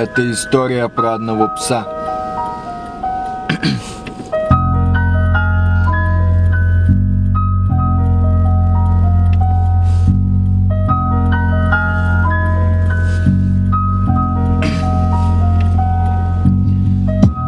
Это история про одного пса.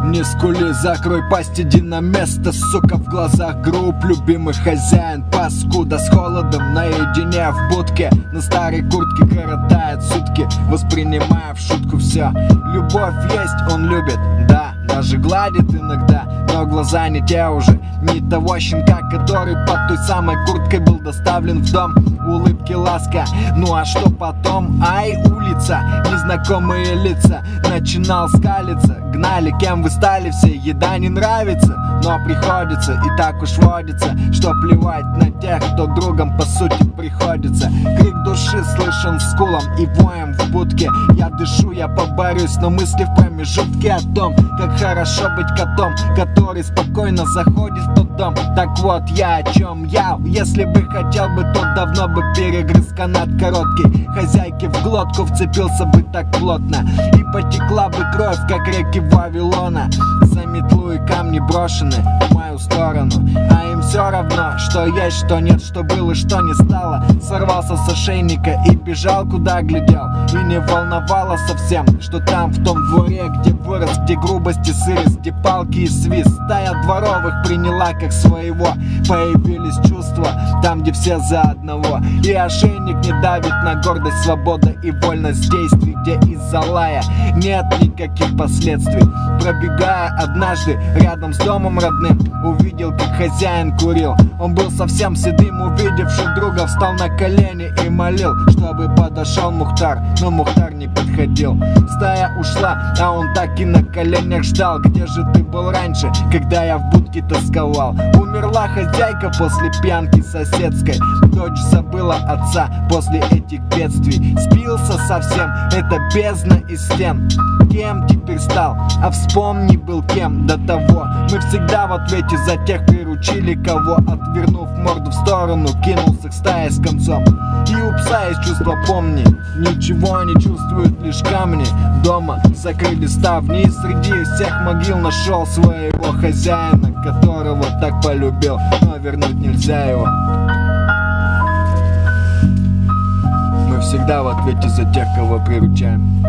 Не скули, закрой пасть, иди на место, сука, в глазах групп любимый хозяин, паскуда с холодом наедине в будке, на старой куртке коротает сутки, воспринимая в шутку все. Любовь есть, он любит, да, даже гладит иногда, но глаза не те уже, не того щенка, который под той самой курткой был доставлен в дом. Улыбки, ласка, ну а что потом? Ай, улица, незнакомые лица, начинал скалиться, гнали, кем вы стали все, еда не нравится, но приходится, и так уж водится, что плевать на тех, кто другом по сути приходится. Крик души слышен скулом и воем в будке, я дышу, я поборюсь, но мысли в промежутке о том, как хорошо быть котом, который спокойно заходит в тот дом. Так вот я о чем я, если бы хотел бы, то давно бы перегрыз канат короткий, хозяйке в глотку вцепился бы так плотно, и потекла бы кровь, как реки Вавилона. За метлу и камни брошены в мою сторону, а им все равно, что есть, что нет, что было, что не стало. Сорвался с ошейника и бежал, куда глядел, и не волновало совсем, что там в том дворе, где вырос, где грубость и сырость, где палки и свист, стая дворовых приняла как своего. Появились чувства там, где все за одного, и ошейник не давит на гордость, свобода и вольность действий, где из-за лая нет никаких последствий. Пробегая однажды рядом с домом родным, увидел, как хозяин курил. Он был совсем седым, увидевший друга, встал на колени и молил, чтобы подошел Мухтар, но Мухтар не подходил. Стая ушла, а он так и на коленях ждал. Где же ты был раньше, когда я в будке тосковал? Умерла хозяйка после пьянки соседской, дочь забыла отца после этих бедствий. Спился совсем, это бездна из стен. Кем теперь стал, а вспомни был кем до того. Мы всегда в ответе за тех приручили, кого, отвернув морду в сторону, кинулся к стае с концом. И у пса есть чувство, помни, ничего не чувствуют лишь камни. Дома закрыли ставни, и среди всех могил нашел своего хозяина, которого так полюбил, но вернуть нельзя его. Мы всегда в ответе за тех, кого приручаем.